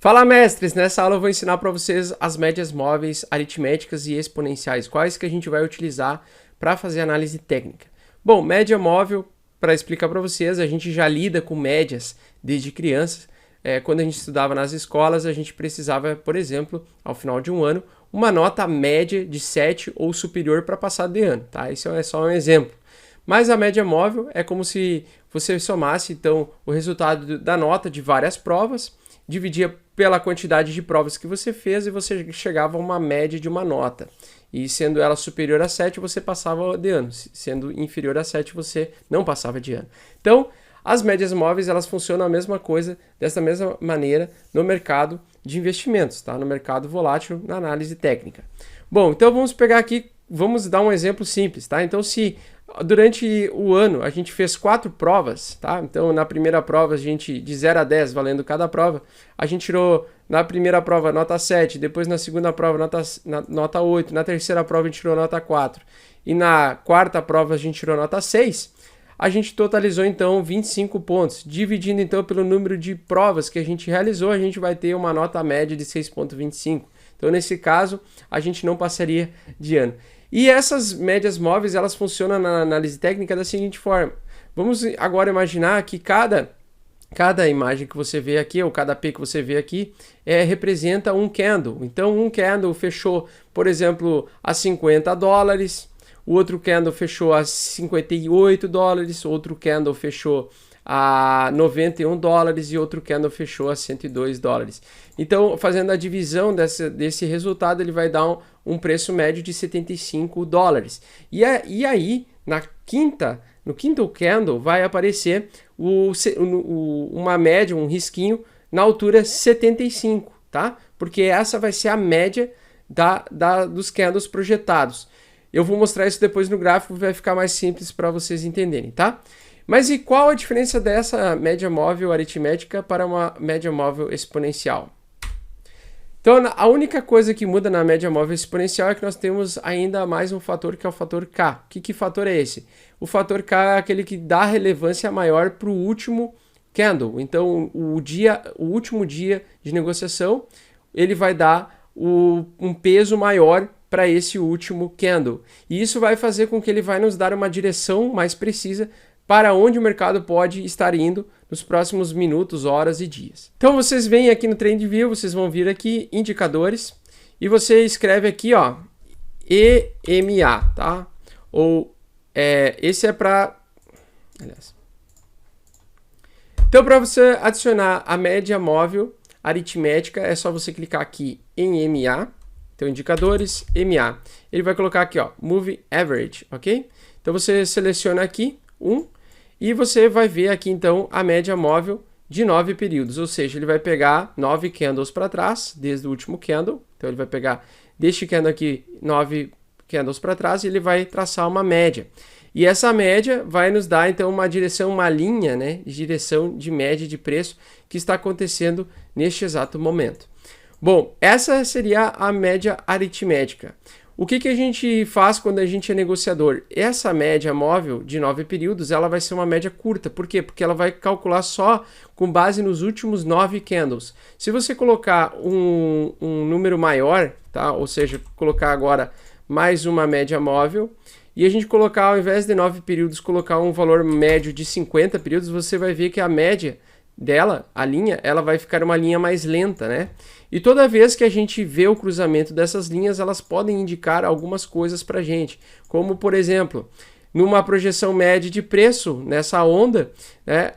Fala, mestres! Nessa aula eu vou ensinar para vocês as médias móveis, aritméticas e exponenciais, quais que a gente vai utilizar para fazer análise técnica. Bom, média móvel, para explicar para vocês, a gente já lida com médias desde crianças. Quando a gente estudava nas escolas, a gente precisava, por exemplo, ao final de um ano, uma nota média de 7 ou superior para passar de ano, tá? Isso é só um exemplo. Mas a média móvel é como se você somasse, então, o resultado da nota de várias provas, dividia pela quantidade de provas que você fez e você chegava a uma média de uma nota. E sendo ela superior a 7, você passava de ano. Sendo inferior a 7, você não passava de ano. Então, as médias móveis, elas funcionam a mesma coisa, dessa mesma maneira, no mercado de investimentos, tá? No mercado volátil, na análise técnica. Bom, então vamos pegar aqui, vamos dar um exemplo simples, tá? Então, se durante o ano a gente fez 4 provas, tá? Então, na primeira prova, a gente, de 0 a 10, valendo cada prova, a gente tirou na primeira prova nota 7, depois na segunda prova nota 8, na terceira prova a gente tirou nota 4 e na quarta prova a gente tirou nota 6, a gente totalizou então 25 pontos. Dividindo então pelo número de provas que a gente realizou, a gente vai ter uma nota média de 6,25. Então, nesse caso, a gente não passaria de ano. E essas médias móveis, elas funcionam na análise técnica da seguinte forma. Vamos agora imaginar que cada imagem que você vê aqui, ou cada P que você vê aqui, representa um candle. Então, um candle fechou, por exemplo, a $50, o outro candle fechou a $58, outro candle fechou a $91 e outro candle fechou a $102. Então, fazendo a divisão desse resultado, ele vai dar um preço médio de $75. E aí, no quinto candle, vai aparecer uma média, um risquinho na altura 75, tá? Porque essa vai ser a média dos candles projetados. Eu vou mostrar isso depois no gráfico, vai ficar mais simples para vocês entenderem, tá? Mas e qual a diferença dessa média móvel aritmética para uma média móvel exponencial? Então, a única coisa que muda na média móvel exponencial é que nós temos ainda mais um fator, que é o fator K. Que fator é esse? O fator K é aquele que dá relevância maior para o último candle. Então, o último dia de negociação, ele vai dar um peso maior para esse último candle. E isso vai fazer com que ele vai nos dar uma direção mais precisa para onde o mercado pode estar indo nos próximos minutos, horas e dias. Então vocês vêm aqui no TradingView, vocês vão vir aqui, indicadores, e você escreve aqui, ó, EMA, tá? Ou, esse é para... Então, para você adicionar a média móvel aritmética, é só você clicar aqui em EMA, então indicadores, EMA. Ele vai colocar aqui, ó, Move Average, ok? Então você seleciona aqui, e você vai ver aqui então a média móvel de 9 períodos, ou seja, ele vai pegar 9 candles para trás, desde o último candle, então ele vai pegar deste candle aqui 9 candles para trás e ele vai traçar uma média. E essa média vai nos dar então uma direção, uma linha, né, de direção de média de preço que está acontecendo neste exato momento. Bom, essa seria a média aritmética. O que a gente faz quando a gente é negociador? Essa média móvel de 9 períodos, ela vai ser uma média curta. Por quê? Porque ela vai calcular só com base nos últimos 9 candles. Se você colocar um número maior, tá? Ou seja, colocar agora mais uma média móvel, e a gente colocar, ao invés de 9 períodos, colocar um valor médio de 50 períodos, você vai ver que a média dela, a linha, ela vai ficar uma linha mais lenta, né? E toda vez que a gente vê o cruzamento dessas linhas, elas podem indicar algumas coisas para a gente, como por exemplo, numa projeção média de preço nessa onda, né,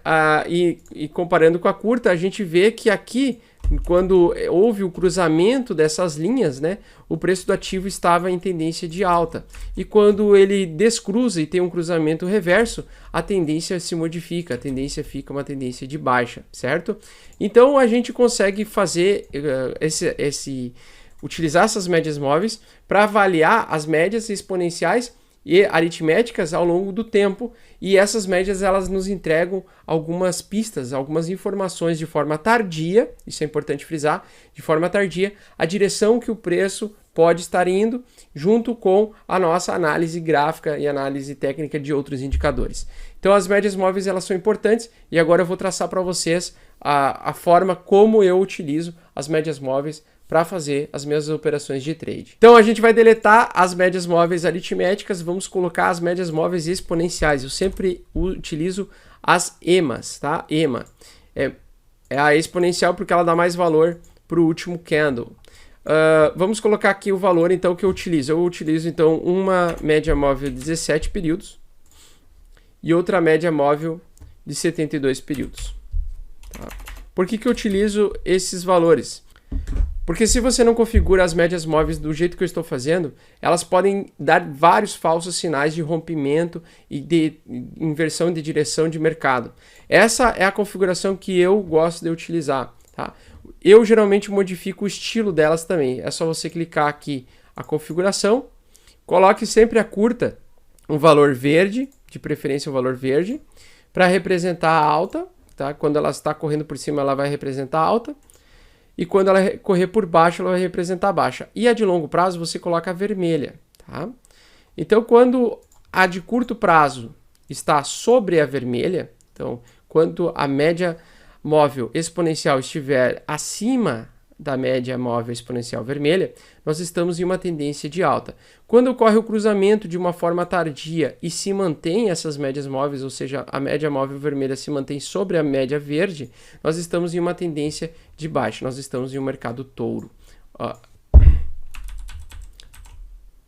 e comparando com a curta, a gente vê que aqui, quando houve o cruzamento dessas linhas, né, o preço do ativo estava em tendência de alta. E quando ele descruza e tem um cruzamento reverso, a tendência se modifica, a tendência fica uma tendência de baixa, certo? Então a gente consegue fazer utilizar essas médias móveis para avaliar as médias exponenciais e aritméticas ao longo do tempo, e essas médias elas nos entregam algumas pistas, algumas informações de forma tardia, isso é importante frisar, de forma tardia, a direção que o preço pode estar indo, junto com a nossa análise gráfica e análise técnica de outros indicadores. Então as médias móveis elas são importantes, e agora eu vou traçar para vocês a forma como eu utilizo as médias móveis para fazer as minhas operações de trade. Então a gente vai deletar as médias móveis aritméticas, vamos colocar as médias móveis exponenciais. Eu sempre utilizo as EMAs, tá? EMA é a exponencial porque ela dá mais valor para o último candle. Vamos colocar aqui o valor então que eu utilizo. Eu utilizo então uma média móvel de 17 períodos e outra média móvel de 72 períodos. Tá? Por que eu utilizo esses valores? Porque se você não configura as médias móveis do jeito que eu estou fazendo, elas podem dar vários falsos sinais de rompimento e de inversão de direção de mercado. Essa é a configuração que eu gosto de utilizar. Tá? Eu geralmente modifico o estilo delas também. É só você clicar aqui a configuração, coloque sempre a curta um valor verde, de preferência um valor verde, para representar a alta. Tá? Quando ela está correndo por cima, ela vai representar a alta. E quando ela correr por baixo, ela vai representar a baixa. E a de longo prazo, você coloca a vermelha. Tá? Então, quando a de curto prazo está sobre a vermelha, então, quando a média móvel exponencial estiver acima da média móvel exponencial vermelha, nós estamos em uma tendência de alta. Quando ocorre o cruzamento de uma forma tardia e se mantém essas médias móveis, ou seja, a média móvel vermelha se mantém sobre a média verde, nós estamos em uma tendência de baixa, nós estamos em um mercado touro.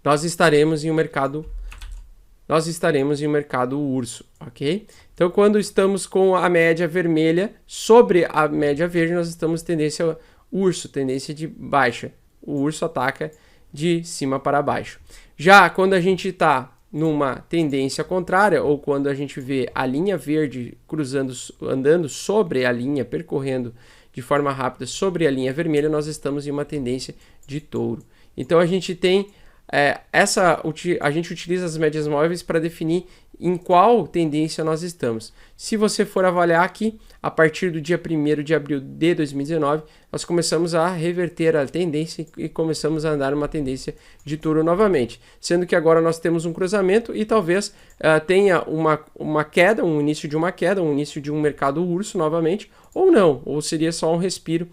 Nós estaremos em um mercado urso, ok? Então, quando estamos com a média vermelha sobre a média verde, nós estamos em tendência urso, tendência de baixa. O urso ataca de cima para baixo. Já quando a gente está numa tendência contrária, ou quando a gente vê a linha verde andando sobre a linha, percorrendo de forma rápida sobre a linha vermelha, nós estamos em uma tendência de touro. Então a gente tem a gente utiliza as médias móveis para definir em qual tendência nós estamos. Se você for avaliar aqui, a partir do dia 1º de abril de 2019, nós começamos a reverter a tendência e começamos a andar numa tendência de touro novamente. Sendo que agora nós temos um cruzamento e talvez tenha uma queda, um início de uma queda, um início de um mercado urso novamente, ou não, ou seria só um respiro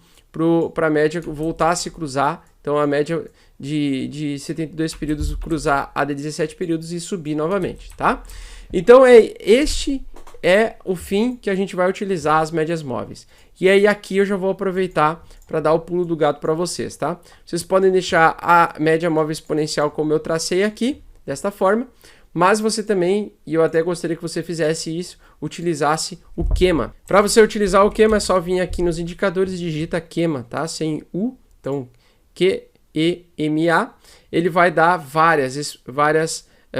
para a média voltar a se cruzar. Então a média de 72 períodos cruzar a de 17 períodos e subir novamente, tá? Então este é o fim que a gente vai utilizar as médias móveis. E aí aqui eu já vou aproveitar para dar o pulo do gato para vocês, tá? Vocês podem deixar a média móvel exponencial como eu tracei aqui, desta forma, mas você também, e eu até gostaria que você fizesse isso, utilizasse o QEMA. Para você utilizar o QEMA é só vir aqui nos indicadores e digita QEMA, tá? Sem U, então QEMA, ele vai dar várias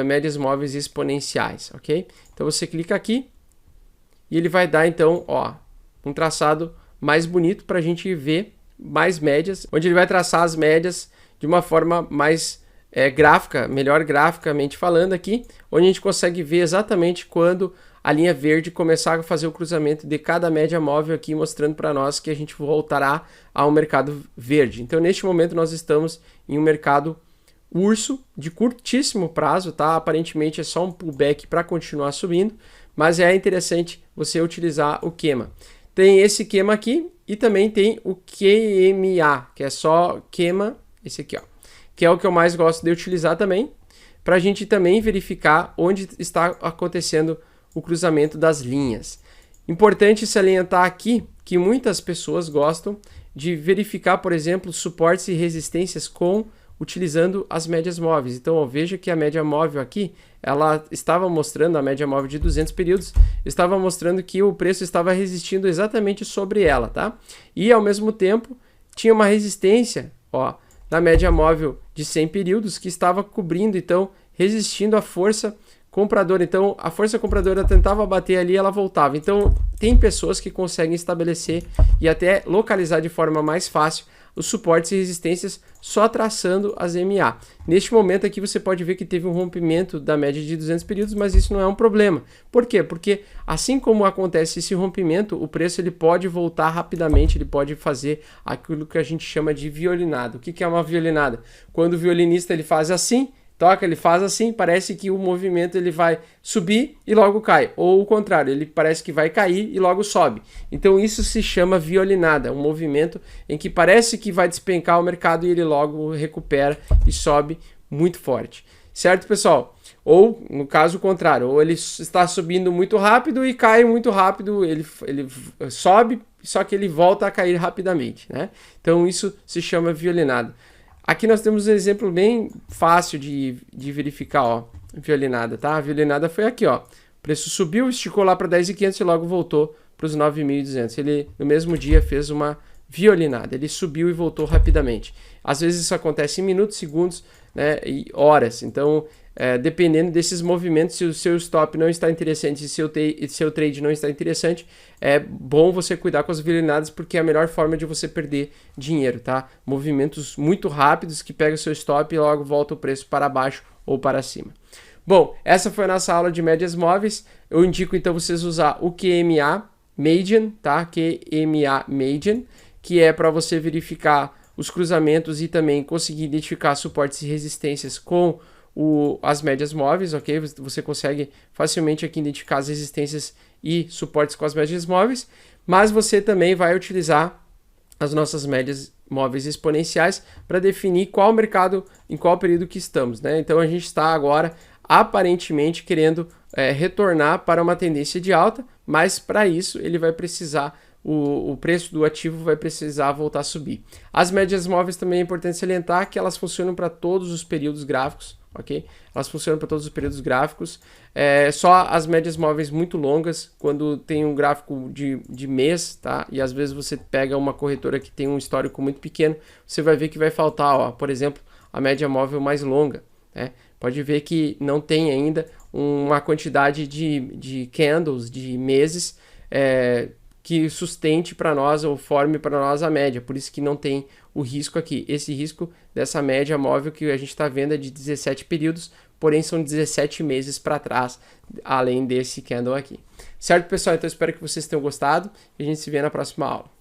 médias móveis exponenciais, ok? Então você clica aqui e ele vai dar então, um traçado mais bonito para a gente ver mais médias, onde ele vai traçar as médias de uma forma mais gráfica, melhor graficamente falando aqui, onde a gente consegue ver exatamente quando a linha verde começar a fazer o cruzamento de cada média móvel aqui, mostrando para nós que a gente voltará a um mercado verde. Então, neste momento, nós estamos em um mercado urso de curtíssimo prazo, tá? Aparentemente é só um pullback para continuar subindo, mas é interessante você utilizar o QEMA. Tem esse QEMA aqui e também tem o QMA, que é só QEMA, esse aqui, que é o que eu mais gosto de utilizar também, para a gente também verificar onde está acontecendo o cruzamento das linhas. Importante salientar aqui que muitas pessoas gostam de verificar, por exemplo, suportes e resistências utilizando as médias móveis. Então, veja que a média móvel aqui, ela estava mostrando, a média móvel de 200 períodos, estava mostrando que o preço estava resistindo exatamente sobre ela, tá? E, ao mesmo tempo, tinha uma resistência, na média móvel de 100 períodos, que estava cobrindo, então, resistindo à força comprador. Então, a força compradora tentava bater ali, ela voltava. Então, tem pessoas que conseguem estabelecer e até localizar de forma mais fácil os suportes e resistências só traçando as MA. Neste momento aqui você pode ver que teve um rompimento da média de 200 períodos, mas isso não é um problema. Por quê? Porque assim como acontece esse rompimento, o preço ele pode voltar rapidamente, ele pode fazer aquilo que a gente chama de violinada. O que é uma violinada? Quando o violinista ele faz assim, toca, ele faz assim, parece que o movimento ele vai subir e logo cai, ou o contrário, ele parece que vai cair e logo sobe. Então isso se chama violinada, um movimento em que parece que vai despencar o mercado e ele logo recupera e sobe muito forte. Certo, pessoal? Ou, no caso contrário, ou ele está subindo muito rápido e cai muito rápido, ele sobe, só que ele volta a cair rapidamente, né? Então isso se chama violinada. Aqui nós temos um exemplo bem fácil de verificar, ó, violinada, tá? A violinada foi aqui, ó. O preço subiu, esticou lá para 10.500 e logo voltou para os 9.200. Ele, no mesmo dia, fez uma violinada. Ele subiu e voltou rapidamente. Às vezes isso acontece em minutos, segundos, né, e horas. Então, dependendo desses movimentos, se o seu stop não está interessante, se o seu trade não está interessante, é bom você cuidar com as violinadas, porque é a melhor forma de você perder dinheiro, tá? Movimentos muito rápidos que pegam o seu stop e logo volta o preço para baixo ou para cima. Bom, essa foi a nossa aula de médias móveis. Eu indico então vocês usar o QMA Median, tá? QMA Median, que é para você verificar os cruzamentos e também conseguir identificar suportes e resistências com as médias móveis, ok? Você consegue facilmente aqui identificar as resistências e suportes com as médias móveis, mas você também vai utilizar as nossas médias móveis exponenciais para definir qual mercado, em qual período que estamos, né? Então a gente está agora aparentemente querendo retornar para uma tendência de alta, mas para isso ele vai precisar, o preço do ativo vai precisar voltar a subir. As médias móveis também é importante salientar que elas funcionam para todos os períodos gráficos, ok? Elas funcionam para todos os períodos gráficos, só as médias móveis muito longas, quando tem um gráfico de mês, tá? E às vezes você pega uma corretora que tem um histórico muito pequeno, você vai ver que vai faltar, ó, por exemplo, a média móvel mais longa, né? Pode ver que não tem ainda uma quantidade de candles, de meses, que sustente para nós ou forme para nós a média, por isso que não tem o risco aqui. Esse risco dessa média móvel que a gente está vendo é de 17 períodos, porém são 17 meses para trás, além desse candle aqui. Certo, pessoal? Então espero que vocês tenham gostado e a gente se vê na próxima aula.